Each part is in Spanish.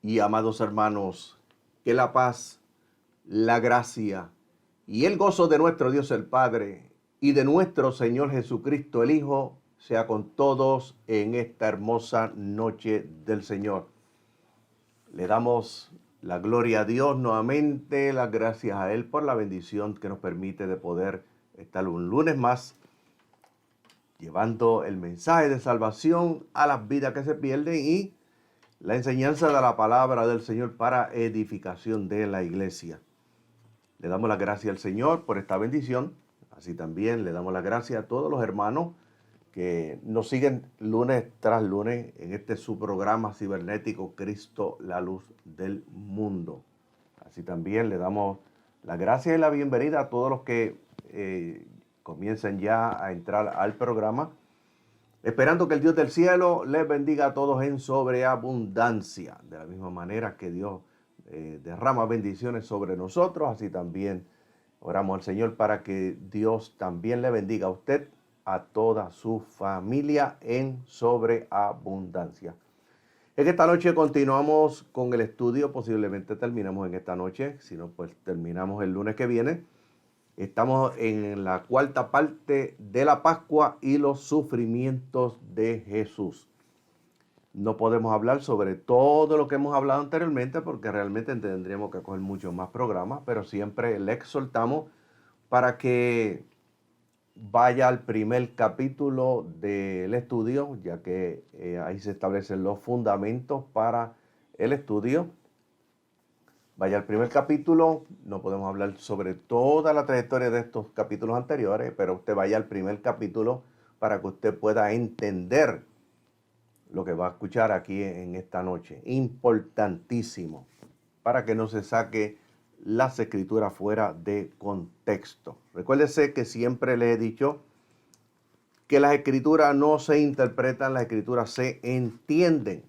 Y amados hermanos, que la paz, la gracia y el gozo de nuestro Dios el Padre y de nuestro Señor Jesucristo el Hijo sea con todos en esta hermosa noche del Señor. Le damos la gloria a Dios nuevamente, las gracias a Él por la bendición que nos permite de poder estar un lunes más llevando el mensaje de salvación a las vidas que se pierden y la enseñanza de la palabra del Señor para edificación de la iglesia. Le damos las gracias al Señor por esta bendición. Así también le damos las gracias a todos los hermanos que nos siguen lunes tras lunes en este su programa cibernético Cristo, la luz del mundo. Así también le damos las gracias y la bienvenida a todos los que comiencen ya a entrar al programa, esperando que el Dios del cielo les bendiga a todos en sobreabundancia. De la misma manera que Dios derrama bendiciones sobre nosotros, así también oramos al Señor para que Dios también le bendiga a usted, a toda su familia en sobreabundancia. En esta noche continuamos con el estudio, posiblemente terminamos en esta noche, si no pues terminamos el lunes que viene. Estamos en la cuarta parte de la Pascua y los sufrimientos de Jesús. No podemos hablar sobre todo lo que hemos hablado anteriormente porque realmente tendríamos que coger muchos más programas, pero siempre le exhortamos para que vaya al primer capítulo del estudio, ya que ahí se establecen los fundamentos para el estudio. Vaya al primer capítulo, no podemos hablar sobre toda la trayectoria de estos capítulos anteriores, pero usted vaya al primer capítulo para que usted pueda entender lo que va a escuchar aquí en esta noche. Importantísimo, para que no se saque las escrituras fuera de contexto. Recuérdese que siempre le he dicho que las escrituras no se interpretan, las escrituras se entienden.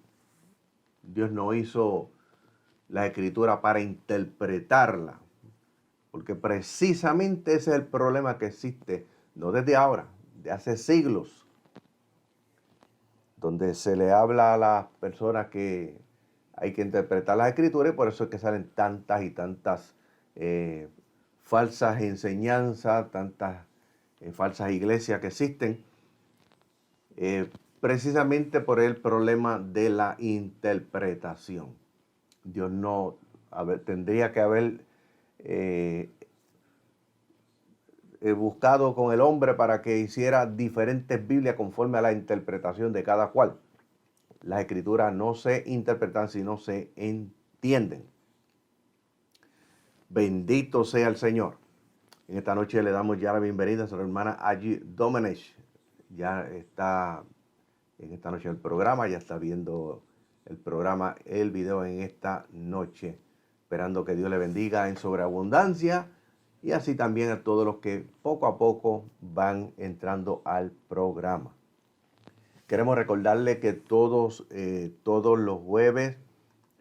Dios no hizo la escritura para interpretarla, porque precisamente ese es el problema que existe, no desde ahora, de hace siglos, donde se le habla a las personas que hay que interpretar las escrituras y por eso es que salen tantas y tantas falsas enseñanzas, tantas falsas iglesias que existen, precisamente por el problema de la interpretación. Dios no tendría que haber buscado con el hombre para que hiciera diferentes Biblias conforme a la interpretación de cada cual. Las escrituras no se interpretan, sino se entienden. Bendito sea el Señor. En esta noche le damos ya la bienvenida a nuestra hermana Aggie Domenech. Ya está en esta noche el programa, ya está viendo el programa, el video en esta noche. Esperando que Dios le bendiga en sobreabundancia y así también a todos los que poco a poco van entrando al programa. Queremos recordarle que todos los jueves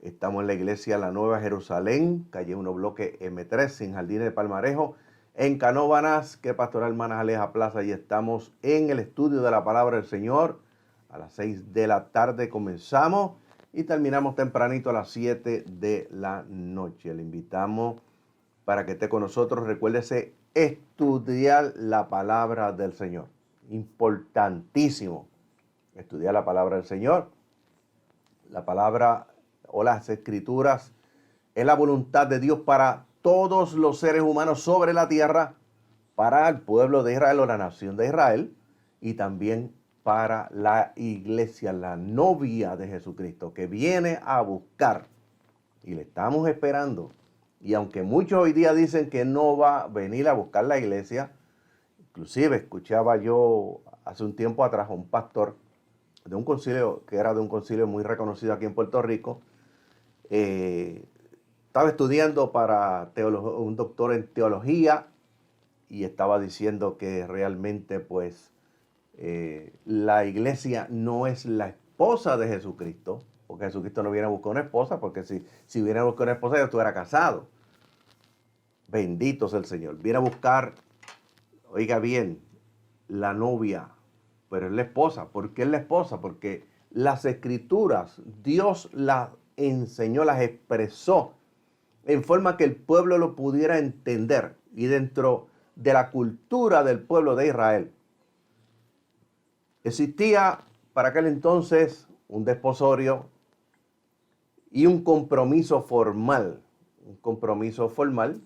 estamos en la iglesia La Nueva Jerusalén, calle 1 bloque M3, en Jardines de Palmarejo, en Canóvanas, que Pastoral Hermanas Aleja Plaza, y estamos en el estudio de la Palabra del Señor. A las 6 de la tarde comenzamos y terminamos tempranito a las 7 de la noche. Le invitamos para que esté con nosotros. Recuérdese estudiar la palabra del Señor. Importantísimo estudiar la palabra del Señor. La palabra o las escrituras es la voluntad de Dios para todos los seres humanos sobre la tierra, para el pueblo de Israel o la nación de Israel y también para la iglesia, la novia de Jesucristo, que viene a buscar y le estamos esperando. Y aunque muchos hoy día dicen que no va a venir a buscar la iglesia, inclusive escuchaba yo hace un tiempo atrás a un pastor de un concilio, que era de un concilio muy reconocido aquí en Puerto Rico, estaba estudiando para un doctor en teología y estaba diciendo que realmente pues la iglesia no es la esposa de Jesucristo, porque Jesucristo no viene a buscar una esposa, porque si viene a buscar una esposa ya estuviera casado. Bendito sea el Señor. Viene a buscar, oiga bien, la novia, pero es la esposa. ¿Por qué es la esposa? Porque las escrituras Dios las enseñó, las expresó en forma que el pueblo lo pudiera entender y dentro de la cultura del pueblo de Israel. Existía para aquel entonces un desposorio y un compromiso formal. Un compromiso formal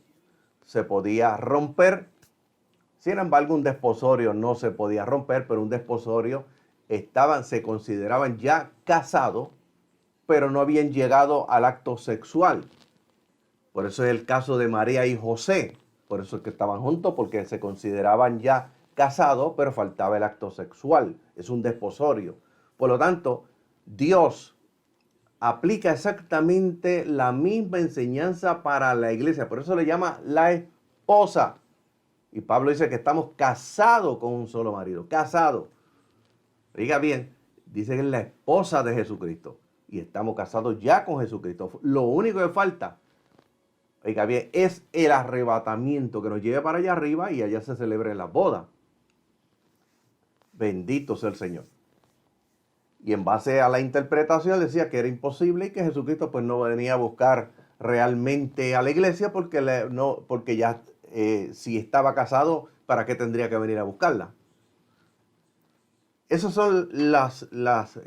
se podía romper. Sin embargo, un desposorio no se podía romper, pero un desposorio se consideraban ya casados, pero no habían llegado al acto sexual. Por eso es el caso de María y José. Por eso es que estaban juntos, porque se consideraban ya casados, pero faltaba el acto sexual. Es un desposorio. Por lo tanto, Dios aplica exactamente la misma enseñanza para la iglesia. Por eso le llama la esposa. Y Pablo dice que estamos casados con un solo marido. Casados. Oiga bien, dice que es la esposa de Jesucristo. Y estamos casados ya con Jesucristo. Lo único que falta, oiga bien, es el arrebatamiento que nos lleve para allá arriba y allá se celebre la boda. Bendito sea el Señor. Y en base a la interpretación decía que era imposible y que Jesucristo pues no venía a buscar realmente a la iglesia porque ya si estaba casado, ¿para qué tendría que venir a buscarla? Esas son las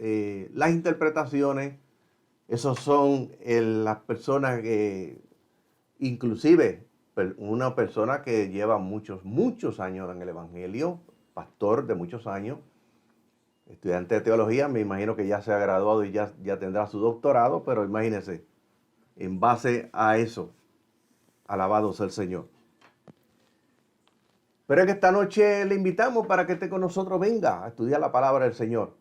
interpretaciones, esas son las personas que, inclusive una persona que lleva muchos años en el Evangelio, pastor de muchos años, estudiante de teología, me imagino que ya se ha graduado y ya tendrá su doctorado, pero imagínense, en base a eso, alabado sea el Señor. Pero es que esta noche le invitamos para que esté con nosotros, venga a estudiar la palabra del Señor.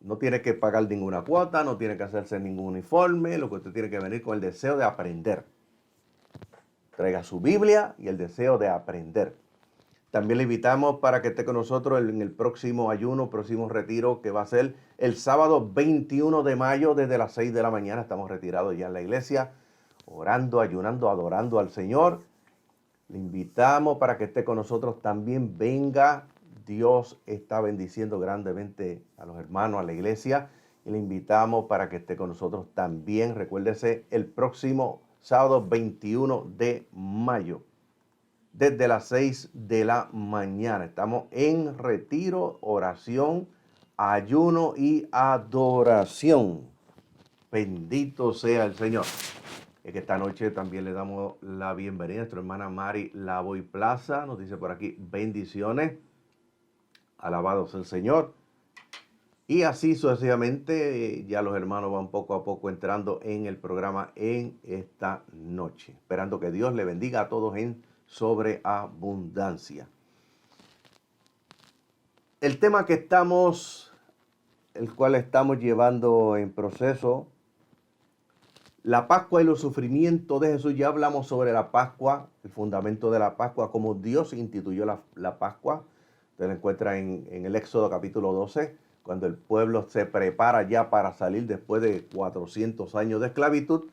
No tiene que pagar ninguna cuota, no tiene que hacerse ningún uniforme, lo que usted tiene que venir con el deseo de aprender. Traiga su Biblia y el deseo de aprender. También le invitamos para que esté con nosotros en el próximo ayuno, próximo retiro, que va a ser el sábado 21 de mayo desde las 6 de la mañana. Estamos retirados ya en la iglesia, orando, ayunando, adorando al Señor. Le invitamos para que esté con nosotros. También venga. Dios está bendiciendo grandemente a los hermanos, a la iglesia. Y le invitamos para que esté con nosotros también. Recuérdese, el próximo sábado 21 de mayo. Desde las 6 de la mañana. Estamos en retiro, oración, ayuno y adoración. Bendito sea el Señor. Es que esta noche también le damos la bienvenida a nuestra hermana Mari Lavoy Plaza. Nos dice por aquí, bendiciones. Alabado sea el Señor. Y así sucesivamente, ya los hermanos van poco a poco entrando en el programa en esta noche. Esperando que Dios le bendiga a todos en sobreabundancia. El tema el cual estamos llevando en proceso, la Pascua y los sufrimientos de Jesús. Ya hablamos sobre la Pascua, el fundamento de la Pascua, cómo Dios instituyó la Pascua. Usted lo encuentra en el Éxodo capítulo 12, cuando el pueblo se prepara ya para salir después de 400 años de esclavitud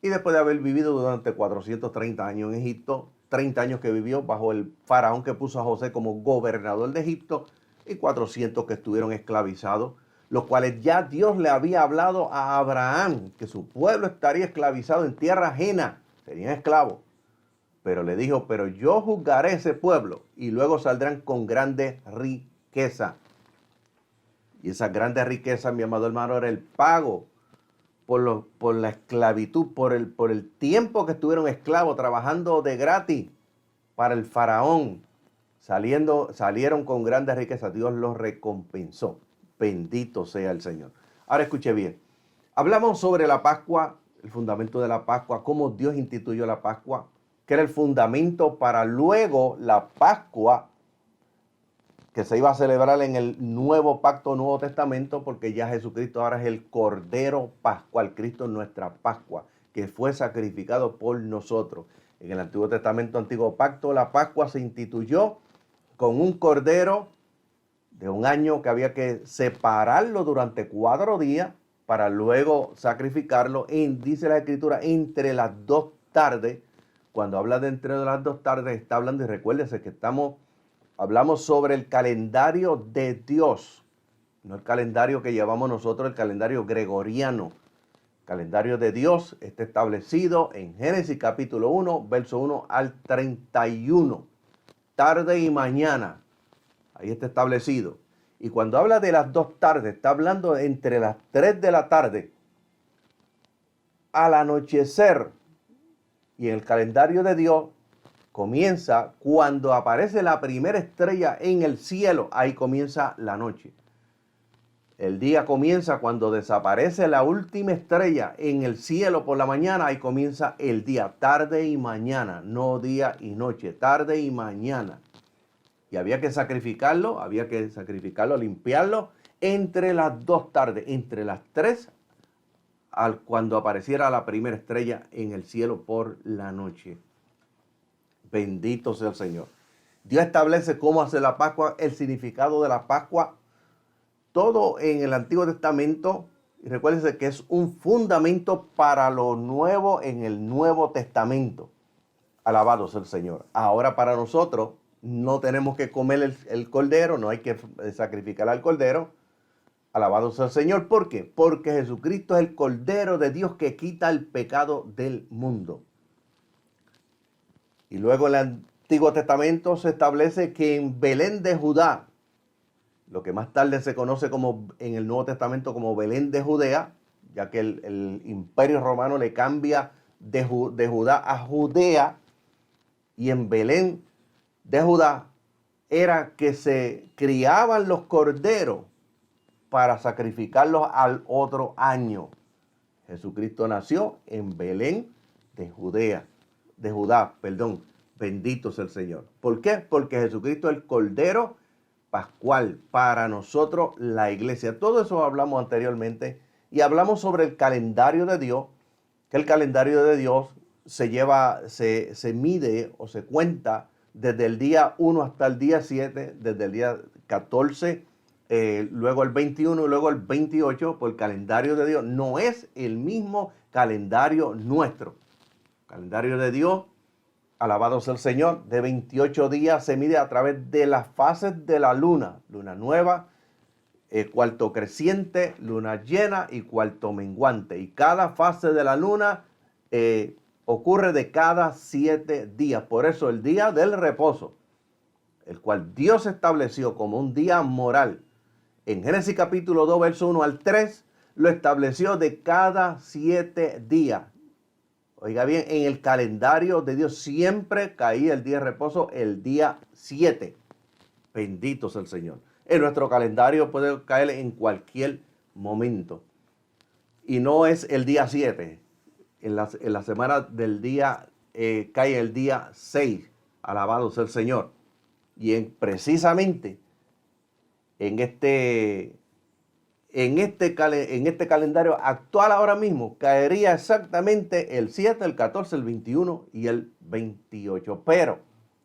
y después de haber vivido durante 430 años en Egipto, 30 años que vivió bajo el faraón que puso a José como gobernador de Egipto y 400 que estuvieron esclavizados, los cuales ya Dios le había hablado a Abraham que su pueblo estaría esclavizado en tierra ajena, serían esclavos. Pero le dijo, pero yo juzgaré ese pueblo y luego saldrán con grande riqueza. Y esa grande riqueza, mi amado hermano, era el pago por la esclavitud, por el tiempo que estuvieron esclavos, trabajando de gratis para el faraón. Salieron con grandes riquezas. Dios los recompensó. Bendito sea el Señor. Ahora escuche bien. Hablamos sobre la Pascua, el fundamento de la Pascua, cómo Dios instituyó la Pascua, que era el fundamento para luego la Pascua que se iba a celebrar en el nuevo pacto, Nuevo Testamento, porque ya Jesucristo ahora es el Cordero Pascual. Cristo es nuestra Pascua, que fue sacrificado por nosotros. En el Antiguo Testamento, Antiguo Pacto, la Pascua se instituyó con un cordero de un año que había que separarlo durante 4 días para luego sacrificarlo. Dice la Escritura, entre las 2 tardes. Cuando habla de entre las 2 tardes, está hablando, y recuérdese que hablamos sobre el calendario de Dios, no el calendario que llevamos nosotros, el calendario gregoriano. Calendario de Dios está establecido en Génesis capítulo 1, verso 1 al 31. Tarde y mañana. Ahí está establecido. Y cuando habla de las 2 tardes, está hablando entre las 3 de la tarde al anochecer. Y en el calendario de Dios comienza cuando aparece la primera estrella en el cielo. Ahí comienza la noche. El día comienza cuando desaparece la última estrella en el cielo por la mañana. Ahí comienza el día, tarde y mañana, no día y noche, tarde y mañana. Y había que sacrificarlo, limpiarlo entre las 2 tardes, entre las 3 cuando apareciera la primera estrella en el cielo por la noche. Bendito sea el Señor. Dios establece cómo hacer la Pascua, el significado de la Pascua, todo en el Antiguo Testamento. Y recuérdense que es un fundamento para lo nuevo en el Nuevo Testamento. Alabado sea el Señor. Ahora para nosotros no tenemos que comer el cordero, no hay que sacrificar al cordero. Alabado sea el Señor. ¿Por qué? Porque Jesucristo es el Cordero de Dios que quita el pecado del mundo. Y luego en el Antiguo Testamento se establece que en Belén de Judá, lo que más tarde se conoce como en el Nuevo Testamento como Belén de Judea, ya que el Imperio Romano le cambia de Judá a Judea, y en Belén de Judá era que se criaban los corderos para sacrificarlos al otro año. Jesucristo nació en Belén de Judá. Bendito sea el Señor. ¿Por qué? Porque Jesucristo es el Cordero Pascual para nosotros, la iglesia. Todo eso hablamos anteriormente y hablamos sobre el calendario de Dios, que el calendario de Dios se mide o se cuenta desde el día 1 hasta el día 7, desde el día 14, luego el 21 y luego el 28, por el calendario de Dios. No es el mismo calendario nuestro. El calendario de Dios, alabado sea el Señor, de 28 días se mide a través de las fases de la luna. Luna nueva, cuarto creciente, luna llena y cuarto menguante. Y cada fase de la luna ocurre de cada 7 días. Por eso el día del reposo, el cual Dios estableció como un día moral, en Génesis capítulo 2, verso 1 al 3, lo estableció de cada 7 días. Oiga bien, en el calendario de Dios siempre caía el día de reposo el día 7. Bendito sea el Señor. En nuestro calendario puede caer en cualquier momento. Y no es el día 7. En la semana del día cae el día 6. Alabado sea el Señor. Y precisamente en este calendario actual ahora mismo caería exactamente el 7, el 14, el 21 y el 28. Pero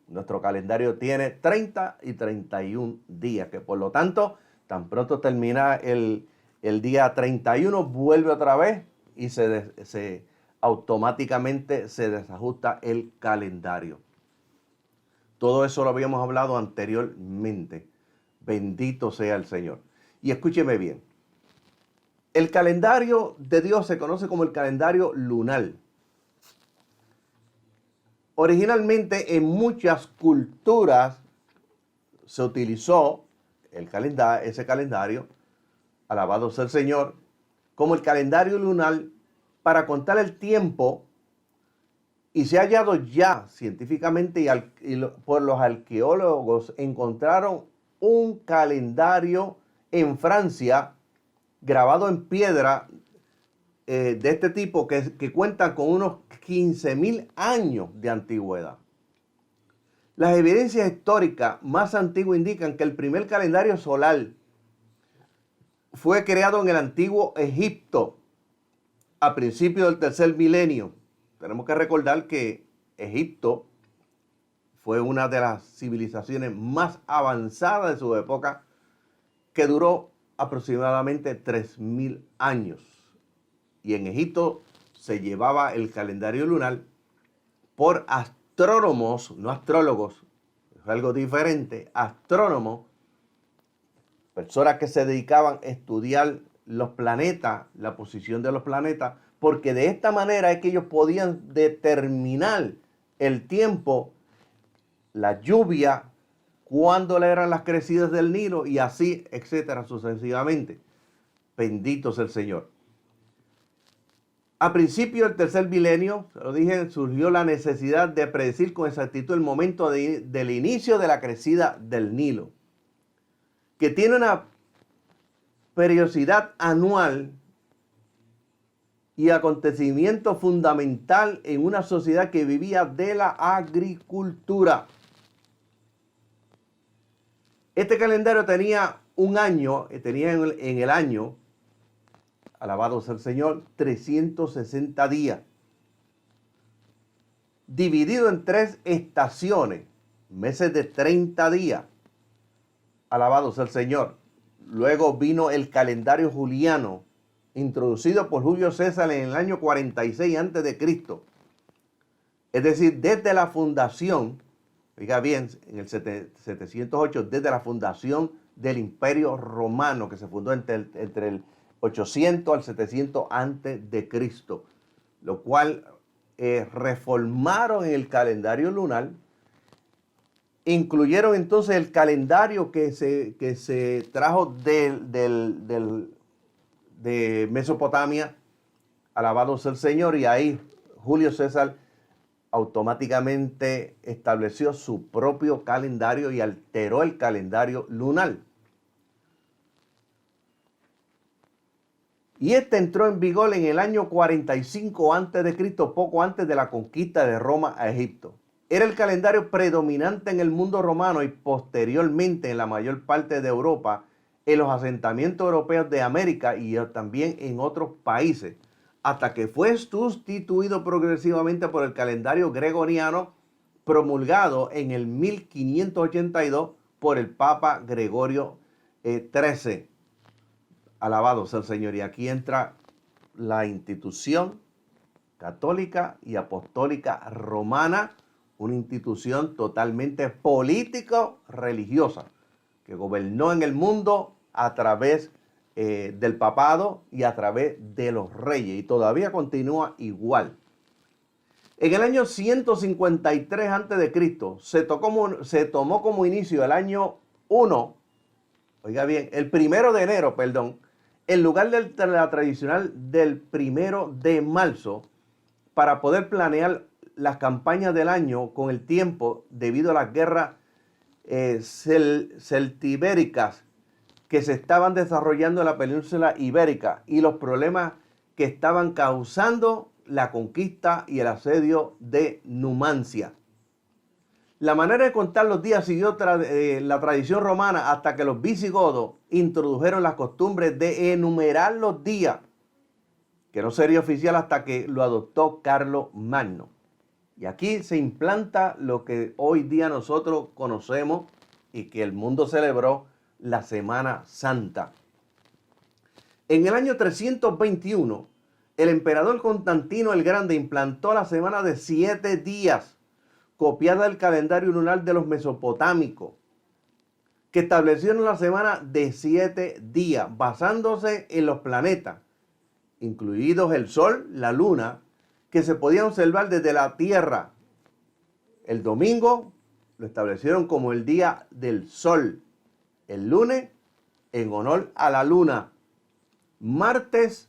nuestro calendario tiene 30 y 31 días, que por lo tanto, tan pronto termina el día 31, vuelve otra vez y automáticamente se desajusta el calendario. Todo eso lo habíamos hablado anteriormente. Bendito sea el Señor. Y escúcheme bien. El calendario de Dios se conoce como el calendario lunar. Originalmente en muchas culturas se utilizó ese calendario, alabado sea el Señor, como el calendario lunar para contar el tiempo, y se ha hallado ya científicamente por los arqueólogos encontraron un calendario en Francia grabado en piedra de este tipo que cuentan con unos 15.000 años de antigüedad. Las evidencias históricas más antiguas indican que el primer calendario solar fue creado en el antiguo Egipto a principios del tercer milenio. Tenemos que recordar que Egipto fue una de las civilizaciones más avanzadas de su época, que duró aproximadamente 3.000 años. Y en Egipto se llevaba el calendario lunar por astrónomos, no astrólogos, es algo diferente, astrónomos, personas que se dedicaban a estudiar los planetas, la posición de los planetas, porque de esta manera es que ellos podían determinar el tiempo, la lluvia, cuándo eran las crecidas del Nilo y así, etcétera, sucesivamente. Bendito sea el Señor. A principio del tercer milenio, se lo dije, surgió la necesidad de predecir con exactitud el momento del inicio de la crecida del Nilo, que tiene una periodicidad anual y acontecimiento fundamental en una sociedad que vivía de la agricultura. Este calendario tenía un año, tenía en el año, alabado sea el Señor, 360 días, dividido en 3 estaciones, meses de 30 días, alabado sea el Señor. Luego vino el calendario juliano, introducido por Julio César en el año 46 a.C. Es decir, desde la fundación, oiga bien, en el 708, desde la fundación del Imperio Romano, que se fundó entre el 800 al 700 a.C., lo cual reformaron el calendario lunar. Incluyeron entonces el calendario que se trajo de Mesopotamia, alabado sea el Señor, y ahí Julio César automáticamente estableció su propio calendario y alteró el calendario lunar. Y este entró en vigor en el año 45 a.C., poco antes de la conquista de Roma a Egipto. Era el calendario predominante en el mundo romano y posteriormente en la mayor parte de Europa, en los asentamientos europeos de América y también en otros países, hasta que fue sustituido progresivamente por el calendario gregoriano promulgado en el 1582 por el Papa Gregorio XIII. Alabado sea el Señor. Y aquí entra la institución católica y apostólica romana, una institución totalmente político-religiosa que gobernó en el mundo a través del papado y a través de los reyes, y todavía continúa igual. En el año 153 a.C. se tomó como inicio el año 1, oiga bien, el 1 de enero, perdón, en lugar de la tradicional del 1 de marzo, para poder planear las campañas del año con el tiempo debido a las guerras celtibéricas que se estaban desarrollando en la península ibérica y los problemas que estaban causando la conquista y el asedio de Numancia. La manera de contar los días siguió la tradición romana hasta que los visigodos introdujeron las costumbres de enumerar los días, que no sería oficial hasta que lo adoptó Carlos Magno. Y aquí se implanta lo que hoy día nosotros conocemos y que el mundo celebró, la Semana Santa. En el año 321, el emperador Constantino el Grande implantó la semana de 7 días, copiada del calendario lunar de los mesopotámicos, que establecieron la semana de 7 días, basándose en los planetas, incluidos el Sol, la Luna, que se podían observar desde la Tierra. El domingo lo establecieron como el día del Sol, el lunes en honor a la Luna, martes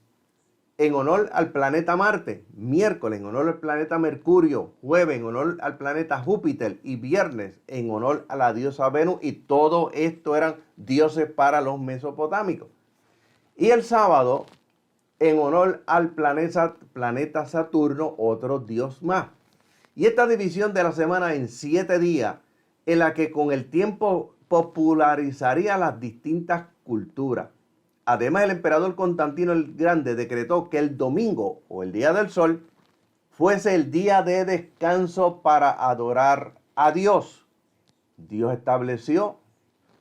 en honor al planeta Marte, miércoles en honor al planeta Mercurio, jueves en honor al planeta Júpiter y viernes en honor a la diosa Venus, y todo esto eran dioses para los mesopotámicos. Y el sábado en honor al planeta Saturno, otro dios más. Y esta división de la semana en 7 días, en la que con el tiempo popularizaría las distintas culturas. Además, el emperador Constantino el Grande decretó que el domingo o el día del sol fuese el día de descanso para adorar a Dios. Dios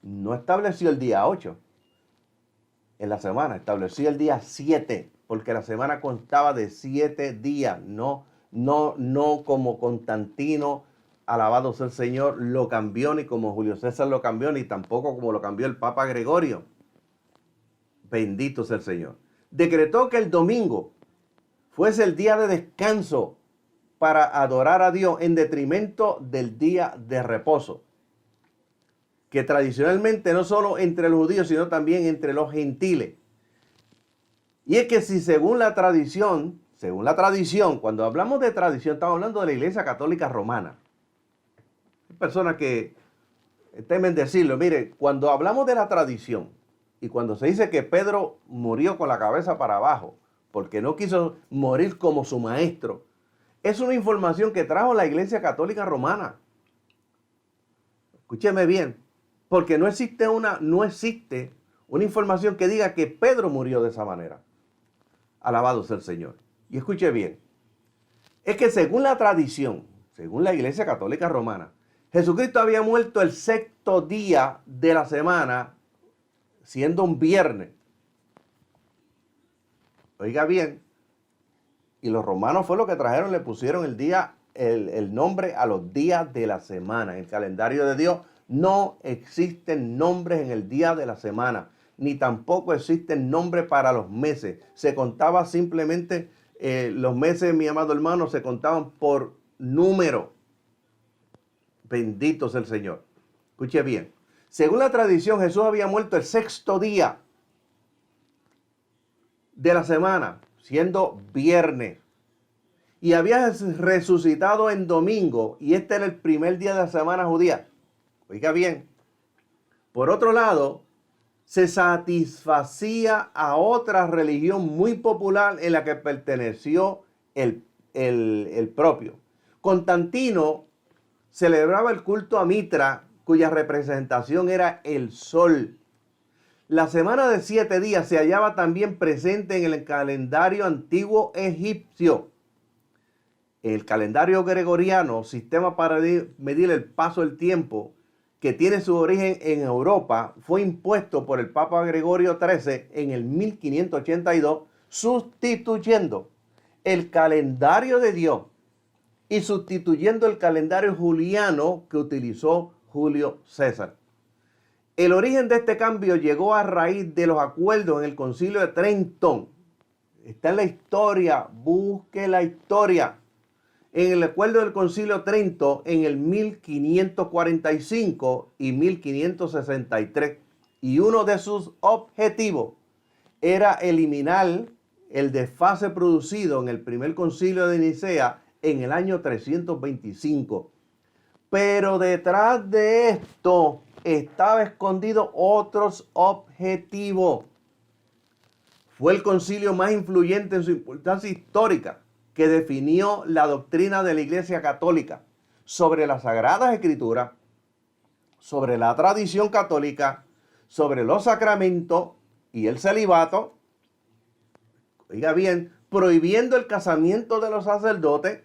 no estableció el día 8 en la semana, estableció el día 7, porque la semana constaba de 7 días, no como Constantino, alabado sea el Señor, lo cambió, ni como Julio César lo cambió, ni tampoco como lo cambió el Papa Gregorio. Bendito sea el Señor. Decretó que el domingo fuese el día de descanso para adorar a Dios en detrimento del día de reposo, que tradicionalmente no solo entre los judíos, sino también entre los gentiles. Y es que si según la tradición, cuando hablamos de tradición, estamos hablando de la Iglesia Católica Romana. Hay personas que temen decirlo. Mire, cuando hablamos de la tradición y cuando se dice que Pedro murió con la cabeza para abajo porque no quiso morir como su maestro, es una información que trajo la Iglesia Católica Romana. Escúcheme bien, porque no existe una información que diga que Pedro murió de esa manera. Alabado sea el Señor. Y escuche bien, es que según la tradición, según la Iglesia Católica Romana, Jesucristo había muerto el sexto día de la semana, siendo un viernes. Oiga bien, y los romanos fue lo que trajeron, le pusieron el nombre a los días de la semana. En el calendario de Dios no existen nombres en el día de la semana, ni tampoco existen nombres para los meses. Se contaba simplemente, los meses, mi amado hermano, se contaban por número. Bendito sea el Señor. Escuche bien. Según la tradición, Jesús había muerto el sexto día de la semana, siendo viernes. Y había resucitado en domingo, y este era el primer día de la semana judía. Oiga bien. Por otro lado, se satisfacía a otra religión muy popular en la que perteneció el propio. Constantino celebraba el culto a Mitra, cuya representación era el sol. La semana de 7 días se hallaba también presente en el calendario antiguo egipcio. El calendario gregoriano, sistema para medir el paso del tiempo, que tiene su origen en Europa, fue impuesto por el Papa Gregorio XIII en el 1582, sustituyendo el calendario de Dios y sustituyendo el calendario juliano que utilizó Julio César. El origen de este cambio llegó a raíz de los acuerdos en el Concilio de Trento. Está en la historia, busque la historia. En el acuerdo del Concilio de Trento en el 1545 y 1563. Y uno de sus objetivos era eliminar el desfase producido en el primer concilio de Nicea en el año 325. Pero detrás de esto estaba escondido otros objetivos. Fue el concilio más influyente en su importancia histórica, que definió la doctrina de la Iglesia Católica sobre las Sagradas Escrituras, sobre la tradición católica, sobre los sacramentos y el celibato. Oiga bien, prohibiendo el casamiento de los sacerdotes,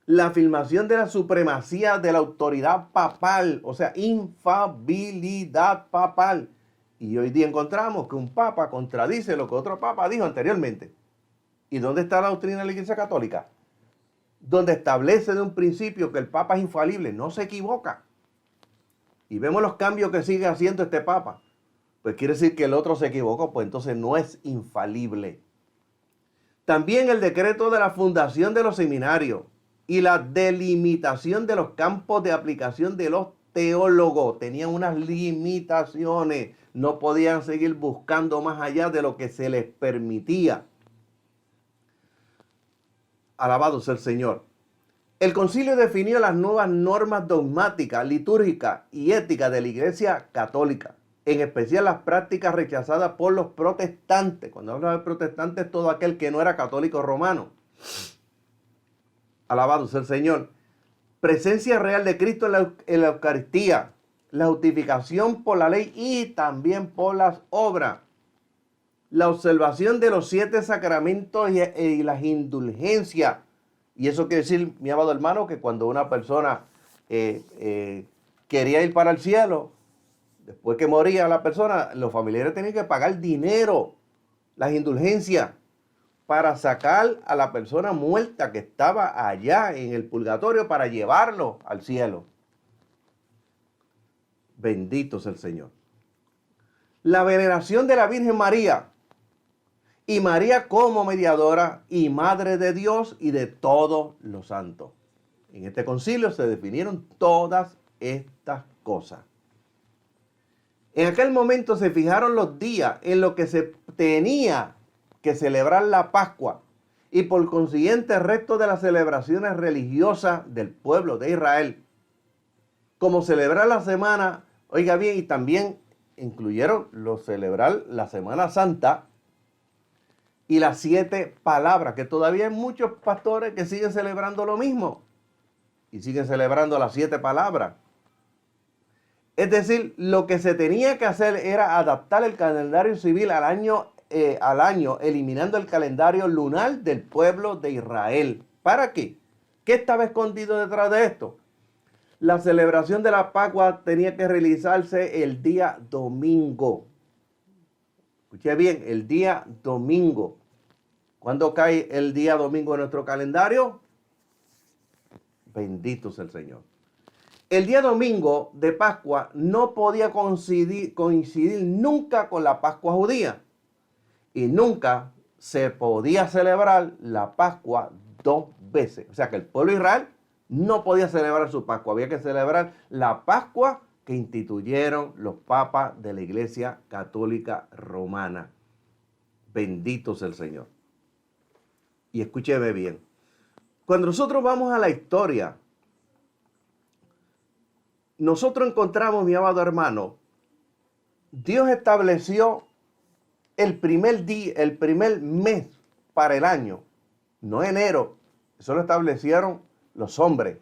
la afirmación de la supremacía de la autoridad papal, o sea, infalibilidad papal. Y hoy día encontramos que un papa contradice lo que otro papa dijo anteriormente. ¿Y dónde está la doctrina de la Iglesia Católica? Donde establece de un principio que el papa es infalible, no se equivoca. Y vemos los cambios que sigue haciendo este papa. Pues quiere decir que el otro se equivocó, pues entonces no es infalible. También el decreto de la fundación de los seminarios y la delimitación de los campos de aplicación de los teólogos. Tenían unas limitaciones, no podían seguir buscando más allá de lo que se les permitía. Alabado sea el Señor. El concilio definió las nuevas normas dogmáticas, litúrgicas y éticas de la Iglesia Católica, en especial las prácticas rechazadas por los protestantes. Cuando habla de protestantes, todo aquel que no era católico romano. Alabado sea el Señor. Presencia real de Cristo en la Eucaristía, la justificación por la ley y también por las obras. La observación de los 7 sacramentos y las indulgencias. Y eso quiere decir, mi amado hermano, que cuando una persona quería ir para el cielo, después que moría la persona, los familiares tenían que pagar dinero, las indulgencias, para sacar a la persona muerta que estaba allá en el purgatorio para llevarlo al cielo. Bendito sea el Señor. La veneración de la Virgen María y María como mediadora y madre de Dios y de todos los santos. En este concilio se definieron todas estas cosas. En aquel momento se fijaron los días en los que se tenía que celebrar la Pascua y por consiguiente el resto de las celebraciones religiosas del pueblo de Israel. Como celebrar la semana, oiga bien, y también incluyeron celebrar la Semana Santa y las 7 palabras, que todavía hay muchos pastores que siguen celebrando lo mismo y siguen celebrando las 7 palabras. Es decir, lo que se tenía que hacer era adaptar el calendario civil al año, eliminando el calendario lunar del pueblo de Israel. ¿Para qué? ¿Qué estaba escondido detrás de esto? La celebración de la Pascua tenía que realizarse el día domingo. Escuché bien, el día domingo. ¿Cuándo cae el día domingo en nuestro calendario? Bendito sea el Señor. El día domingo de Pascua no podía coincidir nunca con la Pascua judía. Y nunca se podía celebrar la Pascua 2 veces. O sea que el pueblo de Israel no podía celebrar su Pascua. Había que celebrar la Pascua que instituyeron los papas de la Iglesia Católica Romana. Bendito sea el Señor. Y escúcheme bien. Cuando nosotros vamos a la historia, nosotros encontramos, mi amado hermano, Dios estableció el primer día, el primer mes para el año, no enero. Eso lo establecieron los hombres.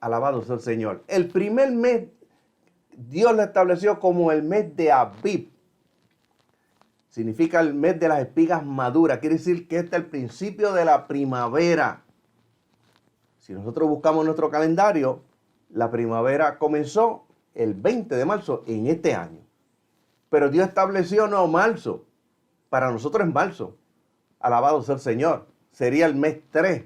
Alabado sea el Señor. El primer mes Dios lo estableció como el mes de Abib. Significa el mes de las espigas maduras. Quiere decir que este es el principio de la primavera. Si nosotros buscamos nuestro calendario, la primavera comenzó el 20 de marzo en este año. Pero Dios estableció no marzo. Para nosotros es marzo. Alabado sea el Señor. Sería el mes 3.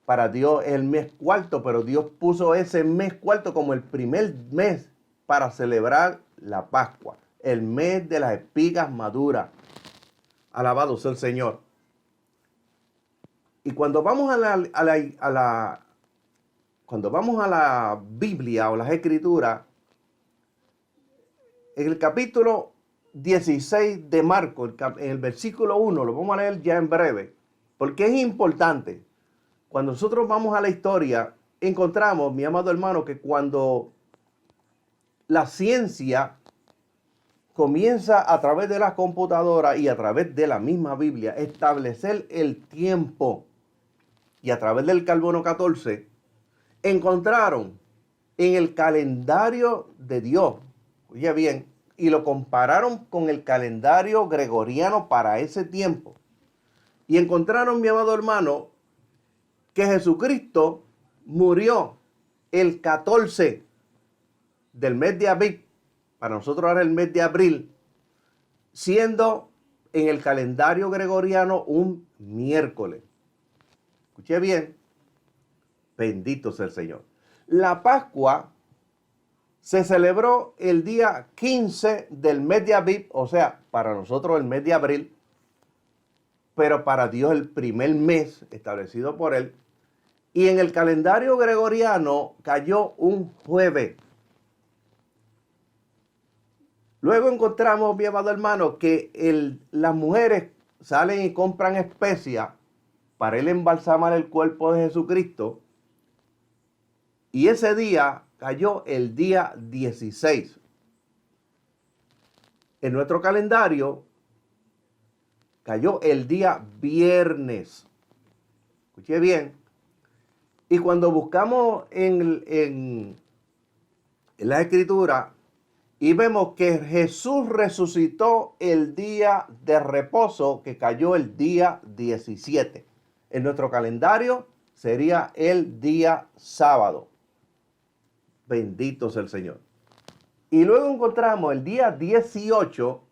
Para Dios es el mes 4, pero Dios puso ese mes 4 como el primer mes para celebrar la Pascua. El mes de las espigas maduras. Alabado sea el Señor. Y cuando vamos cuando vamos a la Biblia o las Escrituras, en el capítulo 16 de Marcos, en el versículo 1, lo vamos a leer ya en breve, porque es importante. Cuando nosotros vamos a la historia, encontramos, mi amado hermano, que cuando la ciencia comienza a través de la computadora y a través de la misma Biblia establecer el tiempo, y a través del carbono 14, encontraron en el calendario de Dios, oye bien, y lo compararon con el calendario gregoriano para ese tiempo. Y encontraron, mi amado hermano, que Jesucristo murió el 14 del mes de Abib, para nosotros ahora el mes de abril, siendo en el calendario gregoriano un miércoles. Escuché bien. Bendito sea el Señor. La Pascua se celebró el día 15 del mes de Abib, o sea, para nosotros el mes de abril, pero para Dios el primer mes establecido por Él. Y en el calendario gregoriano cayó un jueves. Luego encontramos, mi amado hermano, que las mujeres salen y compran especias para él embalsamar el cuerpo de Jesucristo. Y ese día cayó el día 16. En nuestro calendario cayó el día viernes. Escuché bien. Y cuando buscamos en la Escritura y vemos que Jesús resucitó el día de reposo, que cayó el día 17. En nuestro calendario sería el día sábado. Bendito sea el Señor. Y luego encontramos el día 18,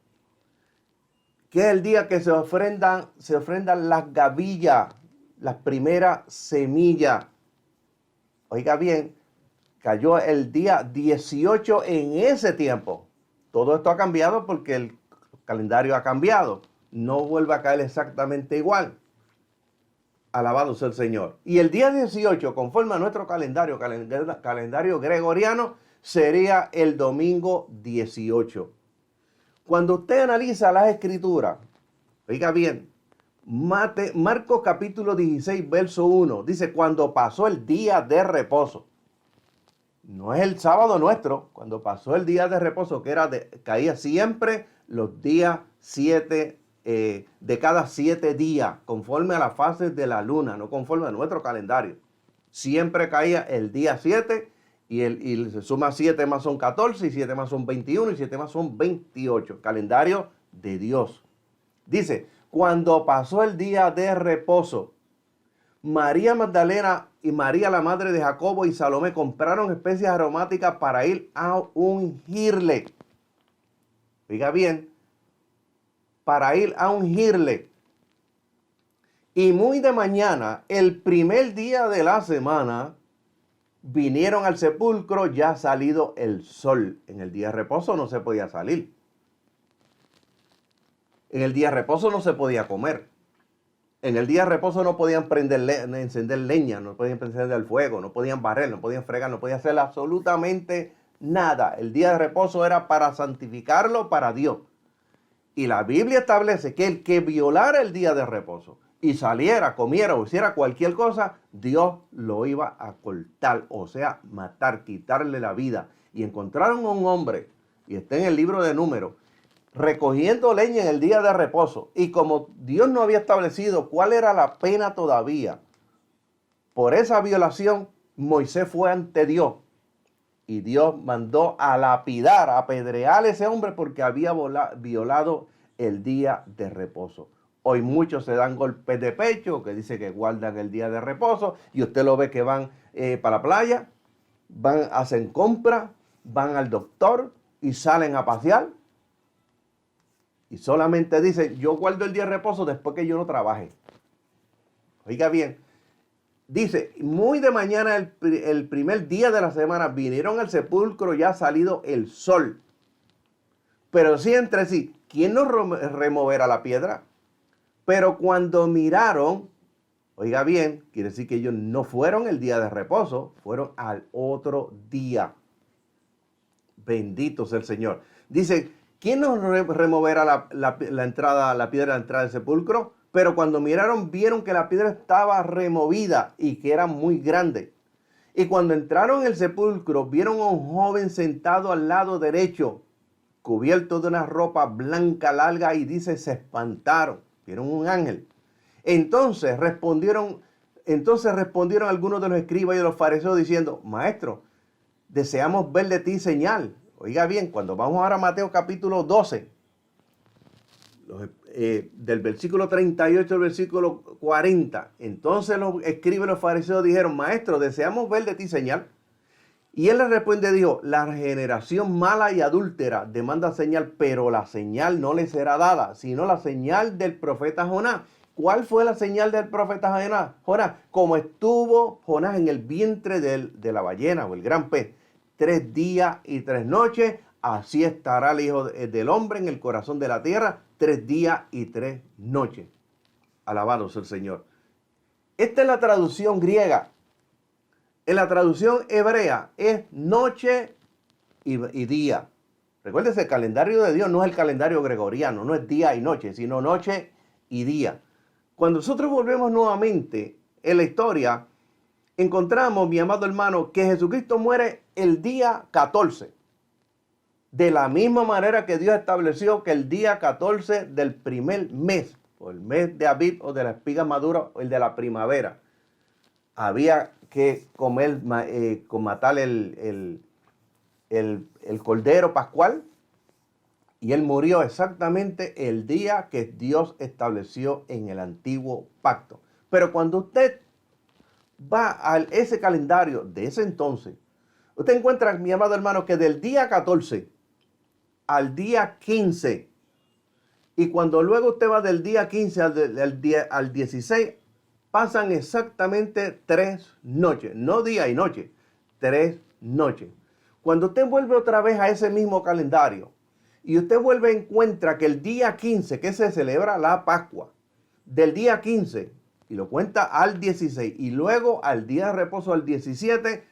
que es el día que se ofrendan las gavillas, las primeras semillas. Oiga bien, cayó el día 18 en ese tiempo. Todo esto ha cambiado porque el calendario ha cambiado. no vuelva a caer exactamente igual. Alabado sea el Señor. Y el día 18, conforme a nuestro calendario gregoriano, sería el domingo 18. Cuando usted analiza las escrituras, oiga bien, Marcos capítulo 16, verso 1, dice, cuando pasó el día de reposo. No es el sábado nuestro, cuando pasó el día de reposo, que caía siempre los días 7 de cada 7 días, conforme a las fases de la luna, no conforme a nuestro calendario. Siempre caía el día 7 y se suma 7 más son 14, y 7 más son 21, y 7 más son 28. Calendario de Dios. Dice, cuando pasó el día de reposo, María Magdalena y María, la madre de Jacobo, y Salomé compraron especias aromáticas para ir a ungirle. Oiga bien, para ir a ungirle. Y muy de mañana, el primer día de la semana, vinieron al sepulcro ya salido el sol. En el día de reposo no se podía salir. En el día de reposo no se podía comer. En el día de reposo no podían encender leña, no podían encender el fuego, no podían barrer, no podían fregar, no podían hacer absolutamente nada. El día de reposo era para santificarlo para Dios. Y la Biblia establece que el que violara el día de reposo y saliera, comiera o hiciera cualquier cosa, Dios lo iba a cortar, o sea, matar, quitarle la vida. Y encontraron a un hombre, y está en el libro de Números, recogiendo leña en el día de reposo. Y como Dios no había establecido cuál era la pena todavía por esa violación, Moisés fue ante Dios. Y Dios mandó a lapidar, a apedrear a ese hombre porque había violado el día de reposo. Hoy muchos se dan golpes de pecho, que dice que guardan el día de reposo, y usted lo ve que van para la playa, hacen compras, van al doctor y salen a pasear. Y solamente dice, yo guardo el día de reposo después que yo no trabaje. Oiga bien, dice, muy de mañana el primer día de la semana vinieron al sepulcro ya salido el sol. Pero sí entre sí, ¿quién nos removerá la piedra? Pero cuando miraron, oiga bien, quiere decir que ellos no fueron el día de reposo, fueron al otro día. Bendito sea el Señor. Dice, ¿quién nos removerá la entrada, la piedra de la entrada del sepulcro? Pero cuando miraron, vieron que la piedra estaba removida y que era muy grande. Y cuando entraron en el sepulcro, vieron a un joven sentado al lado derecho, cubierto de una ropa blanca larga, y dice, se espantaron. Vieron un ángel. Entonces respondieron algunos de los escribas y de los fariseos diciendo, Maestro, deseamos ver de ti señal. Oiga bien, cuando vamos ahora a Mateo capítulo 12, del versículo 38 al versículo 40, entonces los escribas y los fariseos dijeron, Maestro, deseamos ver de ti señal. Y él les responde, dijo, la generación mala y adúltera demanda señal, pero la señal no le será dada, sino la señal del profeta Jonás. ¿Cuál fue la señal del profeta Jonás? Como estuvo Jonás en el vientre de la ballena o el gran pez, 3 días y 3 noches, así estará el Hijo del Hombre en el corazón de la tierra, 3 días y 3 noches. Alabado sea el Señor. Esta es la traducción griega. En la traducción hebrea es noche y día. Recuérdese, el calendario de Dios no es el calendario gregoriano, no es día y noche, sino noche y día. Cuando nosotros volvemos nuevamente en la historia, encontramos, mi amado hermano, que Jesucristo muere el día 14. De la misma manera que Dios estableció que el día 14 del primer mes, o el mes de Abib, o de la espiga madura, o el de la primavera, había que matar el cordero pascual, y él murió exactamente el día que Dios estableció en el antiguo pacto. Pero cuando usted va a ese calendario de ese entonces, usted encuentra, mi amado hermano, que del día 14 al día 15, y cuando luego usted va del día 15 al 16, pasan exactamente 3 noches, no día y noche, 3 noches. Cuando usted vuelve otra vez a ese mismo calendario y usted vuelve a encuentra que el día 15, que se celebra la Pascua, del día 15, y lo cuenta al 16, y luego al día de reposo al 17,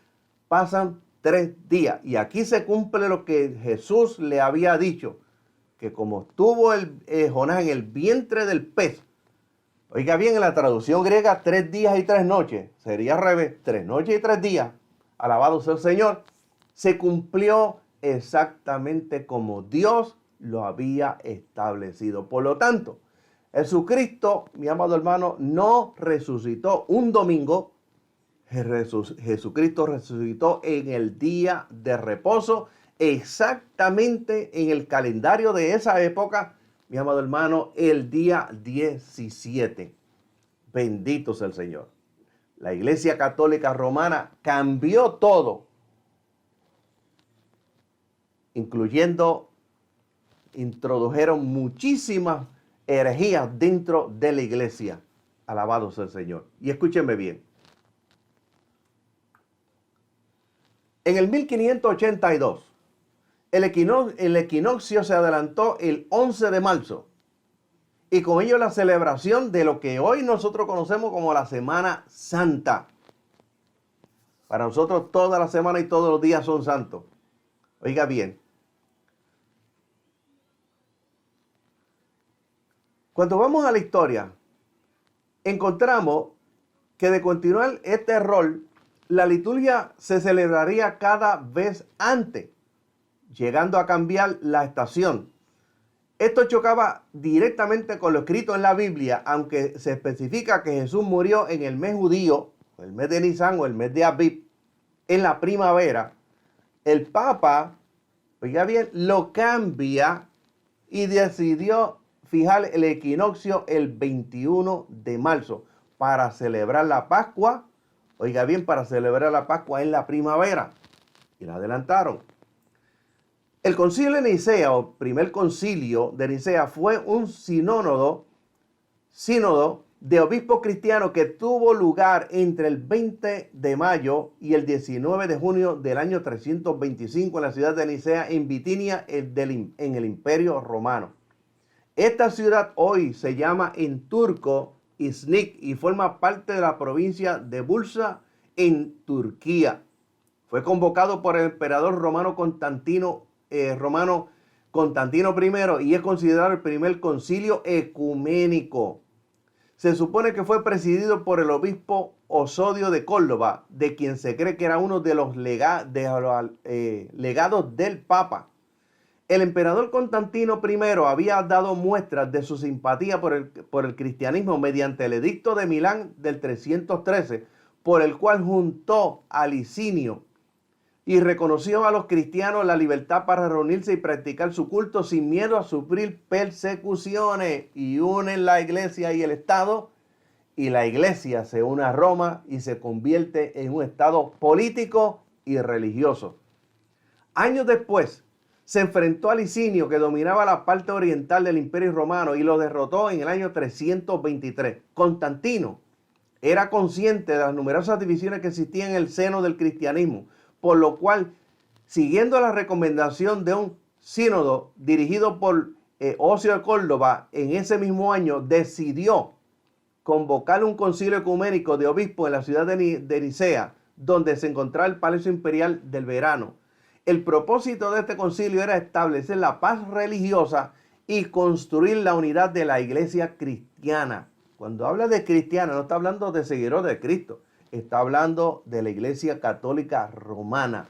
pasan 3 días. Y aquí se cumple lo que Jesús le había dicho, que como estuvo Jonás en el vientre del pez, oiga bien, en la traducción griega, 3 días y 3 noches, sería al revés, 3 noches y 3 días, alabado sea el Señor, se cumplió exactamente como Dios lo había establecido. Por lo tanto, Jesucristo, mi amado hermano, no resucitó un domingo. Jesucristo resucitó en el día de reposo, exactamente en el calendario de esa época, mi amado hermano, el día 17. Bendito sea el Señor. La Iglesia Católica Romana cambió todo, introdujeron muchísimas herejías dentro de la iglesia. Alabado sea el Señor. Y escúchenme bien. En el 1582, el equinoccio se adelantó el 11 de marzo. Y con ello la celebración de lo que hoy nosotros conocemos como la Semana Santa. Para nosotros toda la semana y todos los días son santos. Oiga bien. Cuando vamos a la historia, encontramos que de continuar este rol, la liturgia se celebraría cada vez antes, llegando a cambiar la estación. Esto chocaba directamente con lo escrito en la Biblia, aunque se especifica que Jesús murió en el mes judío, el mes de Nisan o el mes de Abib, en la primavera. El Papa, oiga bien, lo cambia y decidió fijar el equinoccio el 21 de marzo para celebrar la Pascua. Oiga bien, para celebrar la Pascua en la primavera. Y la adelantaron. El concilio de Nicea, o primer concilio de Nicea, fue un sínodo de obispos cristianos que tuvo lugar entre el 20 de mayo y el 19 de junio del año 325 en la ciudad de Nicea, en Bitinia, en el Imperio Romano. Esta ciudad hoy se llama en turco İznik y forma parte de la provincia de Bursa en Turquía. Fue convocado por el emperador romano Constantino I y es considerado el primer concilio ecuménico. Se supone que fue presidido por el obispo Osodio de Córdoba, de quien se cree que era uno de los legados del Papa. El emperador Constantino I había dado muestras de su simpatía por el cristianismo mediante el edicto de Milán del 313, por el cual juntó a Licinio y reconoció a los cristianos la libertad para reunirse y practicar su culto sin miedo a sufrir persecuciones, y unen la iglesia y el Estado, y la iglesia se une a Roma y se convierte en un Estado político y religioso. Años después, se enfrentó a Licinio, que dominaba la parte oriental del Imperio Romano, y lo derrotó en el año 323. Constantino era consciente de las numerosas divisiones que existían en el seno del cristianismo, por lo cual, siguiendo la recomendación de un sínodo dirigido por Ocio de Córdoba, en ese mismo año decidió convocar un concilio ecuménico de obispos en la ciudad de Nicea, donde se encontraba el Palacio Imperial del Verano. El propósito de este concilio era establecer la paz religiosa y construir la unidad de la iglesia cristiana. Cuando habla de cristiana, no está hablando de seguidores de Cristo, está hablando de la Iglesia Católica Romana.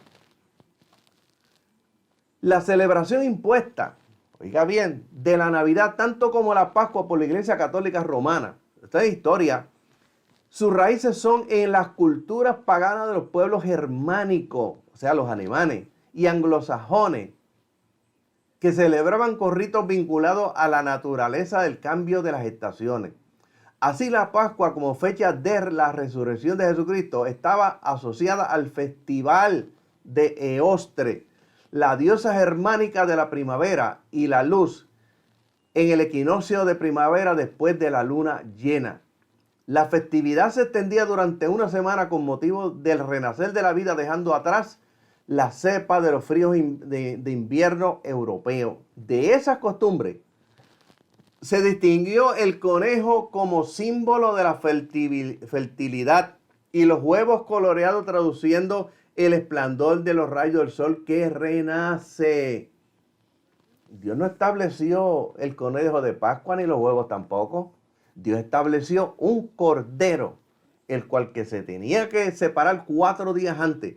La celebración impuesta, oiga bien, de la Navidad, tanto como la Pascua por la Iglesia Católica Romana, esta es historia, sus raíces son en las culturas paganas de los pueblos germánicos, o sea, los alemanes y anglosajones, que celebraban con ritos vinculados a la naturaleza del cambio de las estaciones. Así la Pascua, como fecha de la resurrección de Jesucristo, estaba asociada al festival de Eostre, la diosa germánica de la primavera y la luz, en el equinoccio de primavera después de la luna llena. La festividad se extendía durante una semana con motivo del renacer de la vida, dejando atrás la cepa de los fríos de invierno europeo. De esas costumbres se distinguió el conejo como símbolo de la fertilidad y los huevos coloreados traduciendo el esplendor de los rayos del sol que renace. Dios no estableció el conejo de Pascua ni los huevos tampoco. Dios estableció un cordero, el cual que se tenía que separar 4 días antes,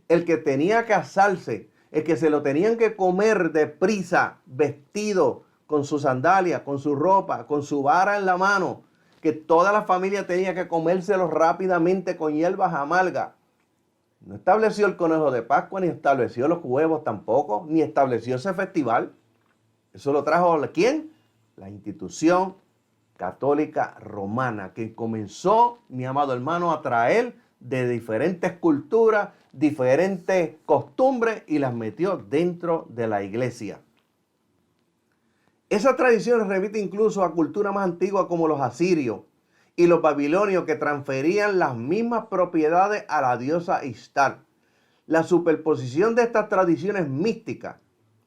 el que tenía que asarse, el que se lo tenían que comer deprisa, vestido, con su sandalia, con su ropa, con su vara en la mano, que toda la familia tenía que comérselo rápidamente con hierbas amargas. No estableció el conejo de Pascua, ni estableció los huevos tampoco, ni estableció ese festival. Eso lo trajo ¿quién? La institución católica romana, que comenzó, mi amado hermano, a traer de diferentes culturas, diferentes costumbres y las metió dentro de la iglesia. Esa tradición remite incluso a culturas más antiguas como los asirios y los babilonios, que transferían las mismas propiedades a la diosa Ishtar. La superposición de estas tradiciones místicas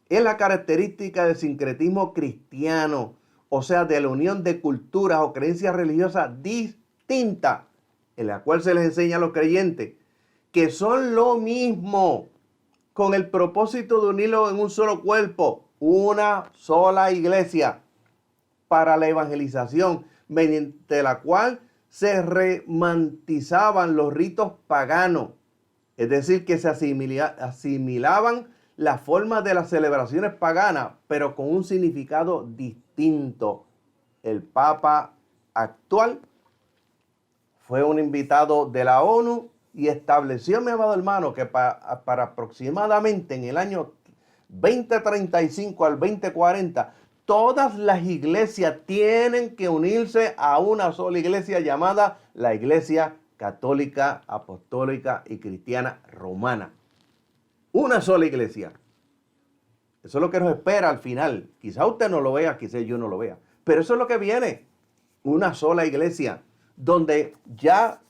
es la característica del sincretismo cristiano, o sea, de la unión de culturas o creencias religiosas distintas, en la cual se les enseña a los creyentes que son lo mismo, con el propósito de unirlos en un solo cuerpo, una sola iglesia, para la evangelización, mediante la cual se romantizaban los ritos paganos, es decir, que se asimilaban las formas de las celebraciones paganas, pero con un significado distinto. El Papa actual fue un invitado de la ONU y estableció, mi amado hermano, que para aproximadamente en el año 2035 al 2040, todas las iglesias tienen que unirse a una sola iglesia llamada la Iglesia Católica, Apostólica y Cristiana Romana. Una sola iglesia. Eso es lo que nos espera al final. Quizá usted no lo vea, quizá yo no lo vea. Pero eso es lo que viene. Una sola iglesia. Donde ya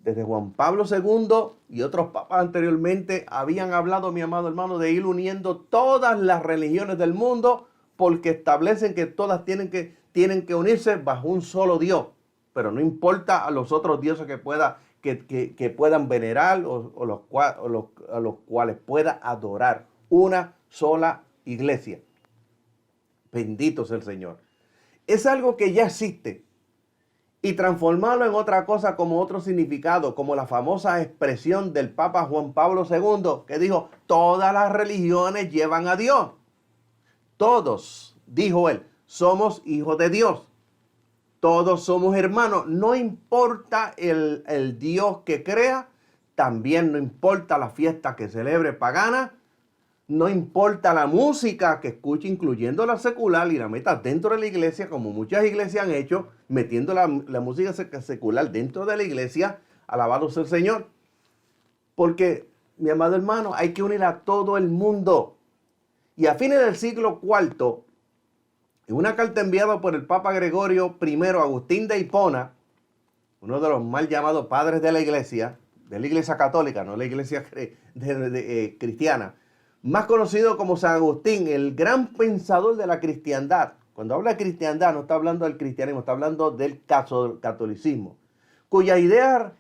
desde Juan Pablo II y otros papas anteriormente habían hablado, mi amado hermano, de ir uniendo todas las religiones del mundo, porque establecen que todas tienen que unirse bajo un solo Dios. Pero no importa a los otros dioses que puedan venerar o a los cuales pueda adorar. Una sola iglesia. Bendito sea el Señor. Es algo que ya existe. Y transformarlo en otra cosa como otro significado, como la famosa expresión del Papa Juan Pablo II, que dijo, todas las religiones llevan a Dios. Todos, dijo él, somos hijos de Dios. Todos somos hermanos. No importa el Dios que crea, también no importa la fiesta que celebre pagana, no importa la música que escuche, incluyendo la secular, y la meta dentro de la iglesia, como muchas iglesias han hecho, metiendo la música secular dentro de la iglesia. Alabado sea el Señor. Porque, mi amado hermano, hay que unir a todo el mundo. Y a fines del siglo IV, en una carta enviada por el Papa Gregorio I, Agustín de Hipona, uno de los mal llamados padres de la iglesia católica, no la iglesia cristiana, más conocido como San Agustín, el gran pensador de la cristiandad. Cuando habla de cristiandad no está hablando del cristianismo, está hablando del catolicismo, cuyas ideas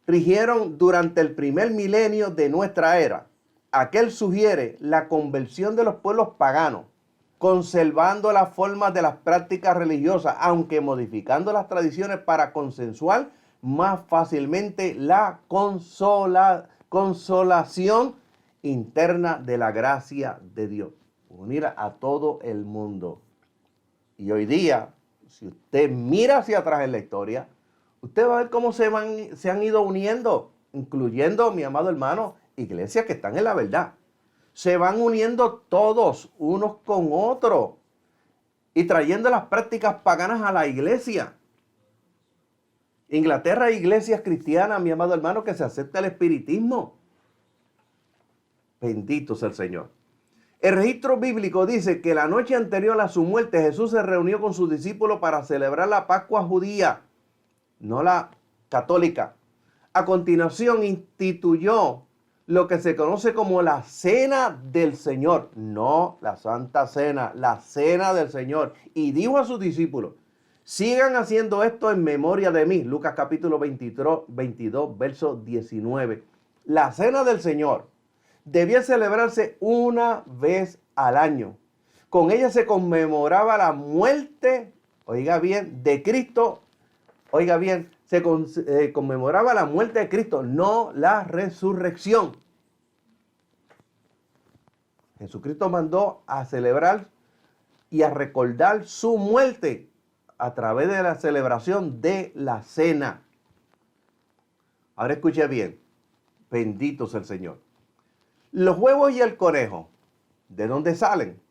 rigieron durante el primer milenio de nuestra era. Aquel sugiere la conversión de los pueblos paganos, conservando las formas de las prácticas religiosas, aunque modificando las tradiciones para consensuar más fácilmente la consolación interna de la gracia de Dios. Unir a todo el mundo. Y hoy día, si usted mira hacia atrás en la historia, usted va a ver cómo se han ido uniendo, incluyendo, mi amado hermano, iglesias que están en la verdad. Se van uniendo todos unos con otros y trayendo las prácticas paganas a la iglesia. Inglaterra hay iglesias cristianas, mi amado hermano, que se acepta el espiritismo. Bendito sea el Señor. El registro bíblico dice que la noche anterior a su muerte Jesús se reunió con sus discípulos para celebrar la Pascua judía, no la católica. A continuación instituyó lo que se conoce como la Cena del Señor, no la Santa Cena, la Cena del Señor. Y dijo a sus discípulos, sigan haciendo esto en memoria de mí. Lucas capítulo 22, verso 19. La Cena del Señor debía celebrarse una vez al año. Con ella se conmemoraba la muerte, oiga bien, de Cristo. Oiga bien, se conmemoraba la muerte de Cristo, no la resurrección. Jesucristo mandó a celebrar y a recordar su muerte a través de la celebración de la cena. Ahora escuche bien, bendito sea el Señor. Los huevos y el conejo, ¿de dónde salen?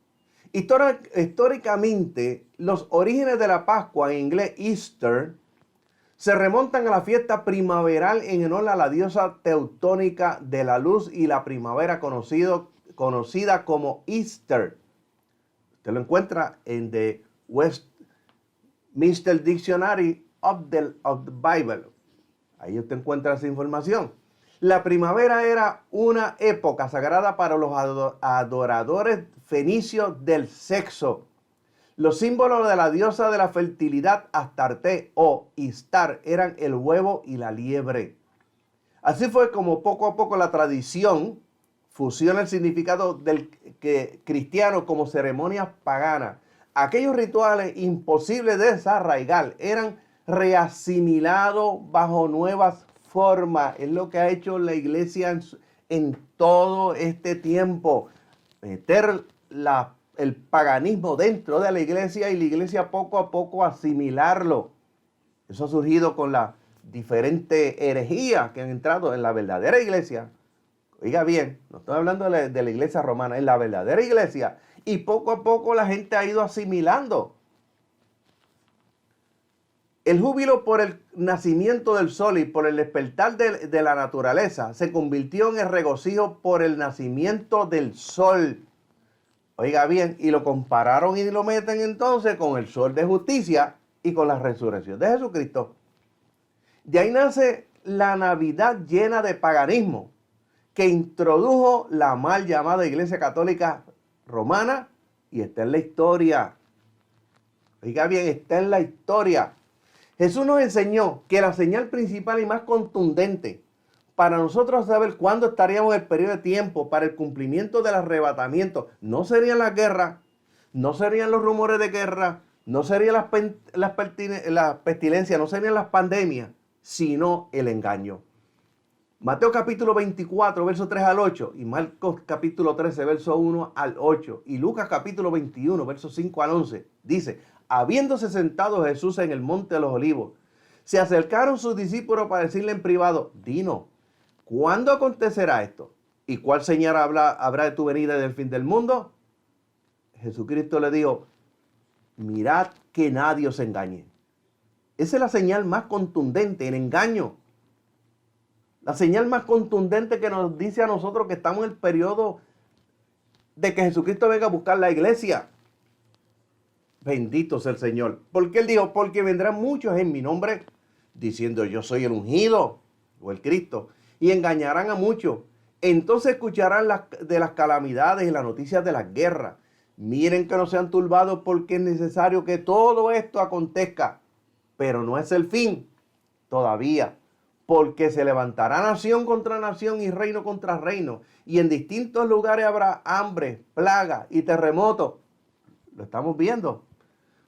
Históricamente, los orígenes de la Pascua, en inglés Easter, se remontan a la fiesta primaveral en honor a la diosa teutónica de la luz y la primavera conocida como Easter. Usted lo encuentra en The Westminster Dictionary of the Bible. Ahí usted encuentra esa información. La primavera era una época sagrada para los adoradores fenicios del sexo. Los símbolos de la diosa de la fertilidad Astarte o Istar eran el huevo y la liebre. Así fue como poco a poco la tradición fusiona el significado del cristiano como ceremonias paganas. Aquellos rituales imposibles de desarraigar eran reasimilados bajo nuevas formas. Es lo que ha hecho la iglesia en todo este tiempo. Meter el paganismo dentro de la iglesia y la iglesia poco a poco asimilarlo. Eso ha surgido con las diferentes herejías que han entrado en la verdadera iglesia. Oiga bien, no estoy hablando de la iglesia romana, en la verdadera iglesia. Y poco a poco la gente ha ido asimilando. El júbilo por el nacimiento del sol y por el despertar de la naturaleza se convirtió en el regocijo por el nacimiento del sol. Oiga bien, y lo compararon y lo meten entonces con el sol de justicia y con la resurrección de Jesucristo. De ahí nace la Navidad llena de paganismo, que introdujo la mal llamada Iglesia Católica Romana, y está en la historia. Oiga bien, está en la historia. Jesús nos enseñó que la señal principal y más contundente para nosotros saber cuándo estaríamos en el periodo de tiempo para el cumplimiento del arrebatamiento no serían las guerras, no serían los rumores de guerra, no serían las pestilencias, no serían las pandemias, sino el engaño. Mateo capítulo 24, verso 3 al 8, y Marcos capítulo 13, verso 1 al 8, y Lucas capítulo 21, verso 5 al 11, dice, habiéndose sentado Jesús en el monte de los olivos, se acercaron sus discípulos para decirle en privado, dinos, ¿cuándo acontecerá esto? ¿Y cuál señal habrá de tu venida y del fin del mundo? Jesucristo le dijo, mirad que nadie os engañe. Esa es la señal más contundente, el engaño. La señal más contundente que nos dice a nosotros que estamos en el periodo de que Jesucristo venga a buscar la iglesia. Bendito sea el Señor. Porque Él dijo, porque vendrán muchos en mi nombre, diciendo yo soy el ungido o el Cristo, y engañarán a muchos. Entonces escucharán de las calamidades y las noticias de las guerras. Miren que no sean turbados porque es necesario que todo esto acontezca, pero no es el fin todavía. Porque se levantará nación contra nación y reino contra reino. Y en distintos lugares habrá hambre, plaga y terremotos. Lo estamos viendo.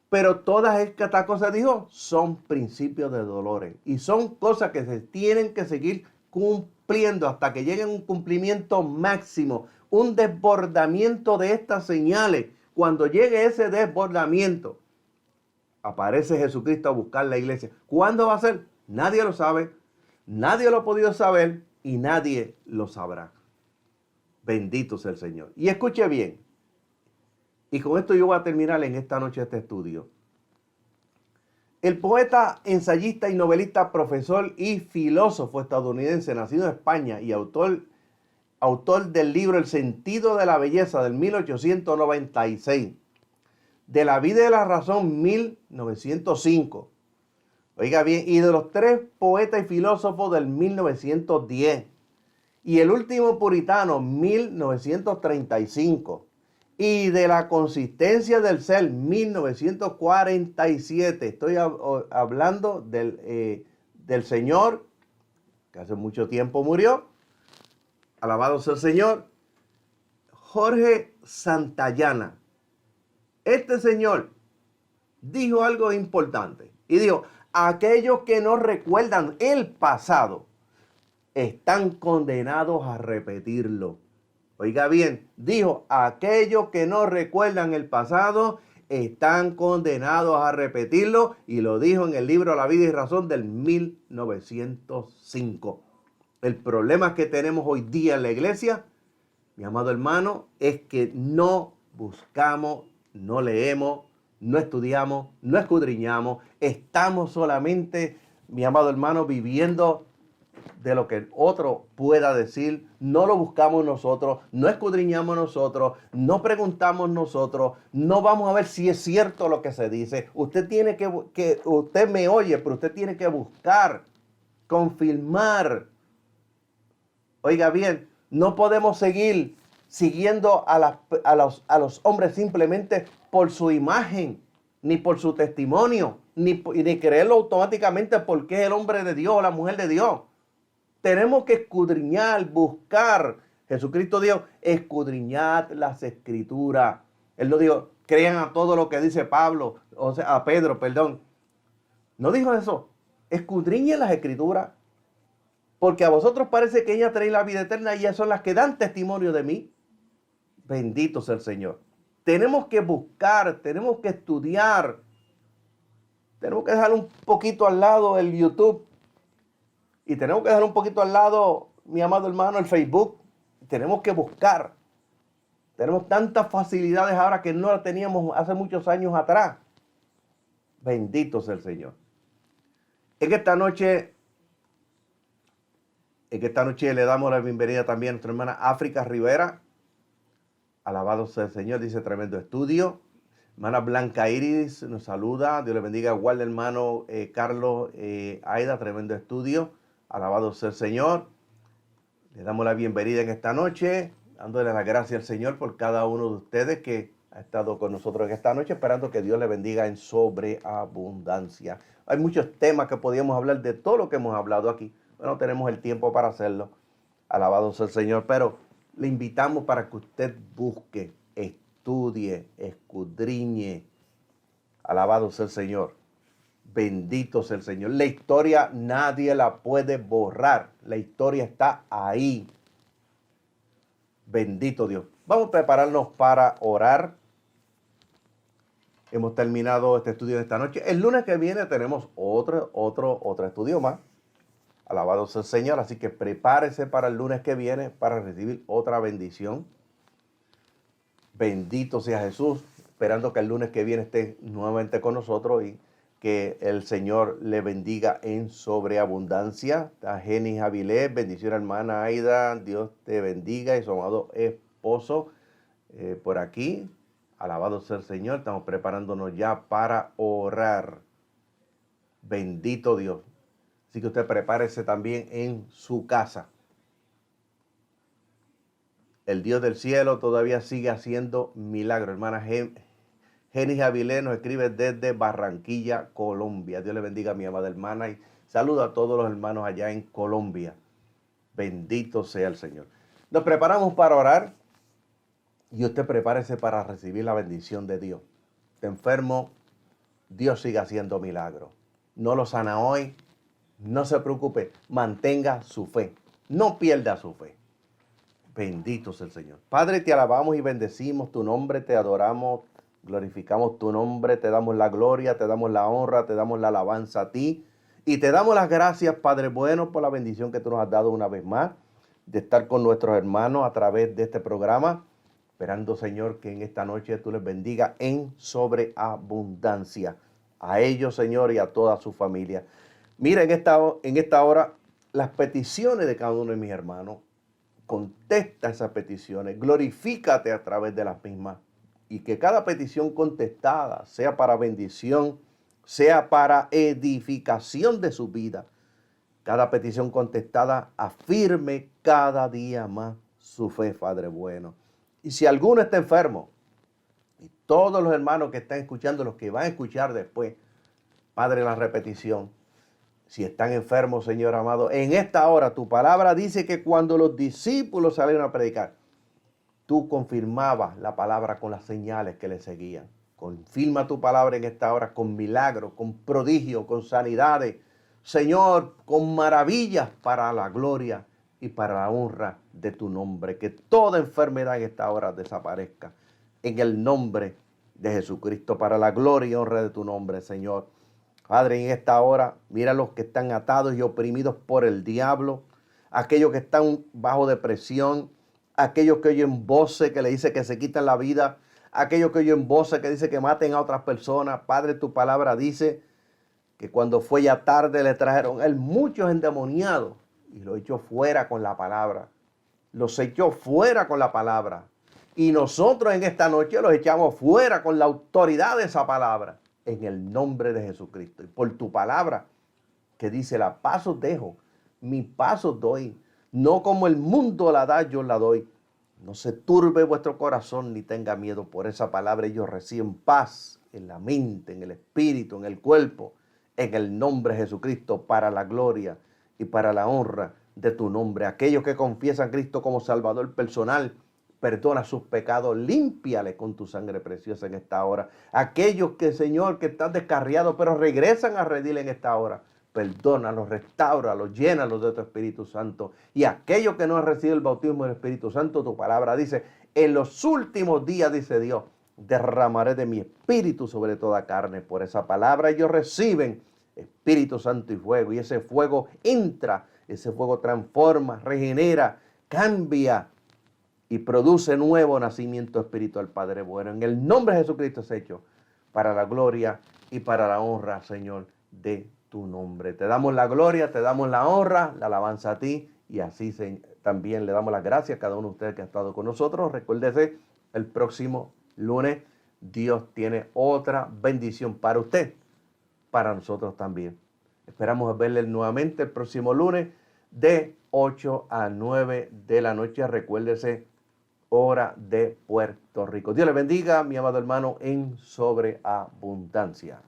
Pero todas estas cosas, dijo, son principios de dolores. Y son cosas que se tienen que seguir cumpliendo hasta que lleguen a un cumplimiento máximo. Un desbordamiento de estas señales. Cuando llegue ese desbordamiento, aparece Jesucristo a buscar la iglesia. ¿Cuándo va a ser? Nadie lo sabe. Nadie lo ha podido saber y nadie lo sabrá. Bendito sea el Señor. Y escuche bien. Y con esto yo voy a terminar en esta noche este estudio. El poeta, ensayista y novelista, profesor y filósofo estadounidense, nacido en España y autor del libro El sentido de la belleza del 1896, de La vida y la razón 1905, oiga bien, y de los tres poetas y filósofos del 1910, Y el último puritano, 1935. Y de la consistencia del ser, 1947. Estoy hablando del señor que hace mucho tiempo murió. Alabado sea el Señor. Jorge Santayana. Este señor dijo algo importante. Y dijo, aquellos que no recuerdan el pasado están condenados a repetirlo. Oiga bien, dijo, aquellos que no recuerdan el pasado están condenados a repetirlo, y lo dijo en el libro La Vida y Razón del 1905. El problema que tenemos hoy día en la iglesia, mi amado hermano, es que no buscamos, no leemos, no estudiamos, no escudriñamos. Estamos solamente, mi amado hermano, viviendo de lo que otro pueda decir. No lo buscamos nosotros, no escudriñamos nosotros, no preguntamos nosotros, no vamos a ver si es cierto lo que se dice. Usted tiene que usted me oye, pero usted tiene que buscar, confirmar. Oiga bien, no podemos seguir siguiendo a los hombres simplemente por su imagen, ni por su testimonio, ni creerlo automáticamente porque es el hombre de Dios o la mujer de Dios. Tenemos que escudriñar, buscar. Jesucristo dijo, escudriñad las escrituras. Él no dijo, crean a todo lo que dice Pablo, o sea, a Pedro, perdón. No dijo eso. Escudriñen las escrituras. Porque a vosotros parece que ellas traen la vida eterna y ellas son las que dan testimonio de mí. Bendito sea el Señor. Tenemos que buscar, tenemos que estudiar. Tenemos que dejar un poquito al lado el YouTube. Y tenemos que dejar un poquito al lado, mi amado hermano, el Facebook. Tenemos que buscar. Tenemos tantas facilidades ahora que no las teníamos hace muchos años atrás. Bendito sea el Señor. En esta noche le damos la bienvenida también a nuestra hermana África Rivera. Alabado sea el Señor, dice tremendo estudio. Hermana Blanca Iris nos saluda. Dios le bendiga. Guarda, hermano Carlos Aida, tremendo estudio. Alabado sea el Señor. Le damos la bienvenida en esta noche, dándole las gracias al Señor por cada uno de ustedes que ha estado con nosotros en esta noche, esperando que Dios le bendiga en sobreabundancia. Hay muchos temas que podíamos hablar de todo lo que hemos hablado aquí. No tenemos el tiempo para hacerlo. Alabado sea el Señor, pero le invitamos para que usted busque, estudie, escudriñe. Alabado sea el Señor. Bendito sea el Señor. La historia nadie la puede borrar. La historia está ahí. Bendito Dios. Vamos a prepararnos para orar. Hemos terminado este estudio de esta noche. El lunes que viene tenemos otro estudio más. Alabado sea el Señor. Así que prepárese para el lunes que viene para recibir otra bendición. Bendito sea Jesús. Esperando que el lunes que viene esté nuevamente con nosotros y que el Señor le bendiga en sobreabundancia. A Jenny Javilés, bendición hermana Aida, Dios te bendiga, y su amado esposo por aquí. Alabado sea el Señor, estamos preparándonos ya para orar. Bendito Dios. Así que usted prepárese también en su casa. El Dios del cielo todavía sigue haciendo milagros, hermana Jenny Javilés nos escribe desde Barranquilla, Colombia. Dios le bendiga a mi amada hermana y saludo a todos los hermanos allá en Colombia. Bendito sea el Señor. Nos preparamos para orar y usted prepárese para recibir la bendición de Dios. Está enfermo, Dios sigue haciendo milagros. No lo sana hoy, no se preocupe, mantenga su fe. No pierda su fe. Bendito sea el Señor. Padre, te alabamos y bendecimos tu nombre, te adoramos. Glorificamos tu nombre, te damos la gloria, te damos la honra, te damos la alabanza a ti. Y te damos las gracias, Padre bueno, por la bendición que tú nos has dado una vez más, de estar con nuestros hermanos a través de este programa. Esperando, Señor, que en esta noche tú les bendiga en sobreabundancia. A ellos, Señor, y a toda su familia. Mira, en esta hora, las peticiones de cada uno de mis hermanos. Contesta esas peticiones. Glorifícate a través de las mismas. Y que cada petición contestada sea para bendición, sea para edificación de su vida. cada petición contestada, afirme cada día más su fe, Padre bueno. Y si alguno está enfermo, y todos los hermanos que están escuchando, los que van a escuchar después, Padre, la repetición, si están enfermos, Señor amado, en esta hora tu palabra dice que cuando los discípulos salieron a predicar, tú confirmabas la palabra con las señales que le seguían. Confirma tu palabra en esta hora con milagros, con prodigios, con sanidades. Señor, con maravillas para la gloria y para la honra de tu nombre. Que toda enfermedad en esta hora desaparezca. En el nombre de Jesucristo, para la gloria y honra de tu nombre, Señor. Padre, en esta hora, mira los que están atados y oprimidos por el diablo, aquellos que están bajo depresión, aquellos que oyen voces que le dicen que se quitan la vida, aquellos que oyen voces que dicen que maten a otras personas. Padre, tu palabra dice que cuando fue ya tarde le trajeron a él muchos endemoniados y los echó fuera con la palabra. Los echó fuera con la palabra. Y nosotros en esta noche los echamos fuera con la autoridad de esa palabra. En el nombre de Jesucristo. Y por tu palabra que dice, la paz os dejo, mi paz os doy. No como el mundo la da, yo la doy. No se turbe vuestro corazón ni tenga miedo. Por esa palabra ellos reciben paz en la mente, en el espíritu, en el cuerpo. En el nombre de Jesucristo, para la gloria y para la honra de tu nombre. Aquellos que confiesan a Cristo como Salvador personal, perdona sus pecados, límpiale con tu sangre preciosa en esta hora. Aquellos que, Señor, que están descarriados, pero regresan a redil en esta hora, perdónalos, restáuralos, llénalos de tu Espíritu Santo. Y aquellos que no han recibido el bautismo del Espíritu Santo, tu palabra dice, en los últimos días, dice Dios, derramaré de mi Espíritu sobre toda carne. Por esa palabra ellos reciben Espíritu Santo y fuego. Y ese fuego entra, ese fuego transforma, regenera, cambia y produce nuevo nacimiento espiritual, Padre bueno. En el nombre de Jesucristo es hecho para la gloria y para la honra, Señor, de tu nombre. Te damos la gloria, te damos la honra, la alabanza a ti y así también le damos las gracias a cada uno de ustedes que ha estado con nosotros. Recuérdese, el próximo lunes Dios tiene otra bendición para usted, para nosotros también. Esperamos verle nuevamente el próximo lunes de 8 a 9 de la noche. Recuérdese, hora de Puerto Rico. Dios le bendiga, mi amado hermano, en sobreabundancia.